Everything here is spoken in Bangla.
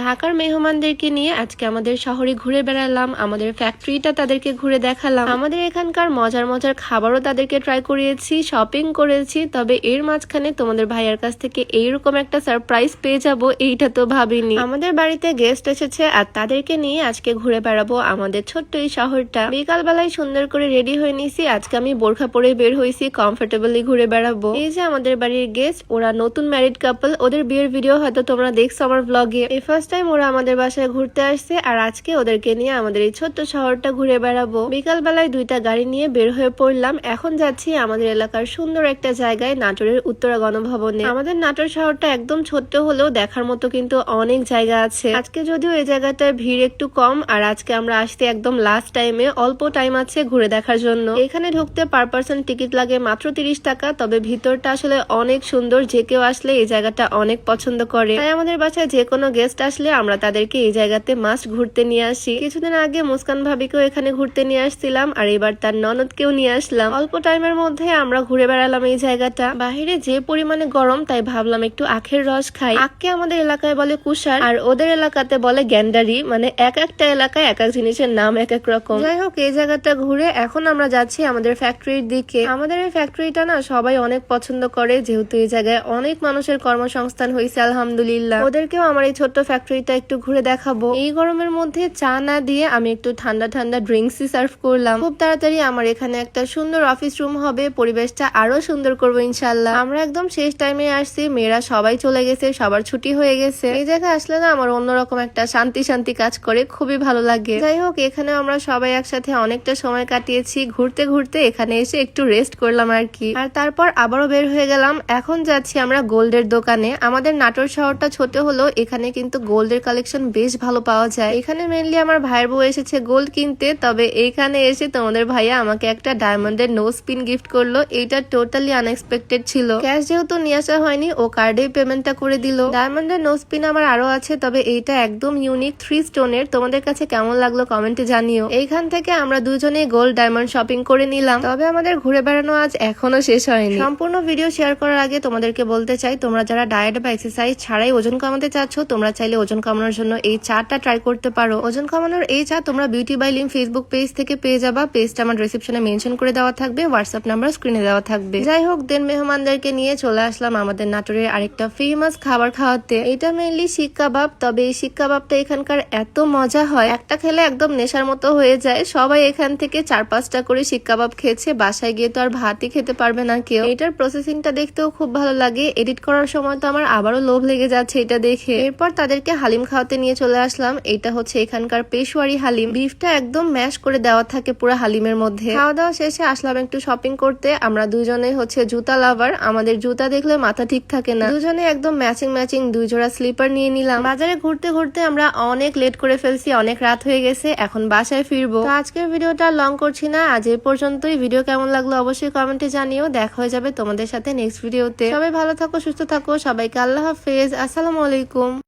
ঢাকার মেহমানদেরকে নিয়ে আজকে আমাদের শহরে ঘুরে বেড়ালাম, আমাদের ফ্যাক্টরিটা তাদেরকে ঘুরে দেখালাম, আমাদের এখানকার মজার মজার খাবারও তাদেরকে ট্রাই করিয়েছি, শপিং করেছি। তবে এর মাঝখানে তোমাদের ভাইয়ার কাছ থেকে এইরকম একটা সারপ্রাইজ পেয়ে যাব এইটা তো ভাবিনি। আমাদের বাড়িতে গেস্ট এসেছে আর তাদেরকে নিয়ে আজকে ঘুরে বেড়াবো আমাদের ছোট্ট এই শহরটা। বিকাল বেলায় সুন্দর করে রেডি হয়ে নিছি, আজকে আমি বোরখা পরে বের হয়েছি, কমফোর্টেবলি ঘুরে বেড়াবো। এই যে আমাদের বাড়ির গেস্ট, ওরা নতুন ম্যারিড কাপল, ওদের বিয়ের ভিডিও হয়তো তোমরা দেখছো আমার ব্লগে। এই ফার্স্ট টাইম ওরা আমাদের বাসায় ঘুরতে আসছে আর আজকে ওদেরকে নিয়ে আমাদের এই ছোট্ট শহরটা ঘুরে বেড়াবো। বিকাল বেলায় দুইটা গাড়ি নিয়ে বের হয়ে পড়লাম। এখন যাচ্ছি আমাদের এলাকার সুন্দর একটা জায়গায়, নাটোরের উত্তরা গণভবনে। আমাদের নাটোর শহরটা একদম ছোট্ট হলেও দেখার মতো কিন্তু অনেক জায়গা আছে। আজকে যদিও এই জায়গাটার ভিড় একটু কম আর আজকে আমরা আসতে একদম লাস্ট টাইমে, অল্প টাইম আছে ঘুরে দেখার জন্য। এখানে ঢুকতে পার পার্সন টিকিট লাগে মাত্র 30 টাকা। তবে ভিতরটা আসলে অনেক সুন্দর, যে কেউ আসলে এই জায়গাটা অনেক পছন্দ করে। তাই আমাদের বাসায় যে কোনো গেস্ট আসলে আমরা তাদেরকে এই জায়গাতে মাস্ট ঘুরতে নিয়ে আসি। কিছুদিন আগে মুস্কান ভাবিকেও এখানে ঘুরতে নিয়ে আসছিলাম আর এবার তার ননদকেও নিয়ে আসলাম। অল্প টাইমের মধ্যে আমরা ঘুরে বেড়ালাম এই জায়গাটা। বাহিরে যে পরিমাণে গরম, তাই ভাবলাম একটু আখের রস খাই। আখকে আমাদের এলাকায় বলে কুশার আর ওদের এলাকাতে বলে গ্যান্ডারি, মানে এক একটা এলাকায় এক এক জিনিসের নাম এক এক রকম। যাই হোক, এই জায়গাটা ঘুরে এখন আমরা যাচ্ছি আমাদের ফ্যাক্টরির দিকে। আমাদের এই ফ্যাক্টরিটা না সবাই অনেক পছন্দ করে, যেহেতু এই জায়গায় অনেক মানুষের কর্মসংস্থান হয়েছে আলহামদুলিল্লাহ। ওদেরকেও আমার এই ছোট্ট ফ্যাক্টরিটা একটু ঘুরে দেখাবো। এই গরমের মধ্যে চা না দিয়ে আমি একটু ঠান্ডা ঠান্ডা ড্রিঙ্কসই সার্ভ করলাম। খুব তাড়াতাড়ি আমার এখানে একটা সুন্দর অফিস রুম হবে, পরিবেশটা আরো সুন্দর করবো ইনশাল্লাহ। আমরা একদম শেষ টাইমে আসছি, মেয়েরা সবাই চলে গেছে, সবার ছুটি হয়ে গেছে। এই জায়গায় আসলে না আমার অন্যরকম একটা শান্তি শান্তি কাজ করে, খুবই ভালো লাগে। যাই হোক, এখানে আমরা সবাই একসাথে অনেকটা সময় কাটিয়েছি। ঘুরতে ঘুরতে এখানে এসে একটু রেস্ট করলাম আর কি। আর তারপর আবারও বের হয়ে গেলাম। এখন যাচ্ছি আমরা গোল্ডের দোকানে। আমাদের নাটোর শহরটা ছোট হলো, এখানে কিন্তু গোল্ডের কালেকশন বেশ ভালো পাওয়া যায়। এখানে মেনলি আমার ভাইয়ের বউ এসেছে গোল্ড কিনতে। তবে এইখানে এসে তোমাদের ভাইয়া আমাকে একটা ডায়মন্ডের নো স্পিন গিফট করলো। এইটা টোটালি আনএক্সপেক্টেড ছিল। ক্যাশ যেহেতু নিয়ে আসা হয়নি, ও কার্ডেই পেমেন্টটা করে দিল। ডায়মন্ডের নো স্পিন আমার আরো আছে, তবে এইটা একদম ইউনিক 3 স্টোনের। তোমাদের কাছে কেমন লাগলো কমেন্টে জানিও। এইখান থেকে আমরা দুজনেই গোল্ড ডায়মন্ড শপিং করে নিলাম। তবে আমাদের ঘুরে বেড়ানো আজ এখনো শেষ হয়নি। সম্পূর্ণ ভিডিও শেয়ার করার আগে তোমাদেরকে বলতে চাই, তোমরা যারা ডায়েট বা এক্সারসাইজ ছাড়াই ওজন কমাতে চাচ্ছ, তোমরা চাইলে ওজন কমানোর জন্য এই চাটা ট্রাই করতে পারো। ওজন কমানোর এই চা তোমরা beauty by Lim Facebook page থেকে পেয়ে যাবা। পেজটা আমার ডেসক্রিপশনে মেনশন করে দেওয়া থাকবে, হোয়াটসঅ্যাপ নাম্বার স্ক্রিনে দেওয়া থাকবে। যাই হোক, দেন মেহমানদেরকে নিয়ে চলে আসলাম আমাদের নাটোরের আরেকটা ফেমাস খাবার খাওয়াতে। এটা মেইনলি শিক কাবাব। তবে এই শিক কাবাবটা এখানকার এত মজা হয়, একটা খেলে একদম নেশার মতো হয়ে যায়। সবাই এখান থেকে 4-5টা করে শিক কাবাব খেয়েছে। বাসায় গিয়ে তো আর ভাতই খেতে পারবে না কেউ। এটার প্রসেসিংটা দেখতেও খুব ভালো লাগে। এডিট করার সময় তো আমার আবারও লোভ লেগে যাচ্ছে এটা দেখে। এরপর তাদেরকে হালিম খাওয়াতে নিয়ে চলে আসলাম। এটা হচ্ছে এখানকার পেশোয়ারি হালিম। বিফটা একদম ম্যাশ করে দেওয়া থাকে পুরো হালিমের মধ্যে। খাওয়া দাওয়া শেষে আসলাম একটু শপিং করতে। আমরা দুজনে হচ্ছে জুতা লাভার, আমাদের জুতা দেখলে মাথা ঠিক থাকে না। দুজনে একদম ম্যাচিং 2 জোড়া স্লিপার নিয়ে নিলাম। বাজারে ঘুরতে ঘুরতে আমরা অনেক লেট করে ফেলছি, অনেক রাত হয়ে গেছে, এখন বাসায় ফিরবো। তো আজকের ভিডিওটা লং করছি না, আজ এই পর্যন্তই। ভিডিও কেমন লাগলো অবশ্যই কমেন্টে জানিও। দেখা হয়ে যাবে তোমাদের সাথে নেক্সট ভিডিওতে। সবাই ভালো থাকো, সুস্থ থাকো, সবাইকে আল্লাহ হাফেজ, আসসালামু আলাইকুম।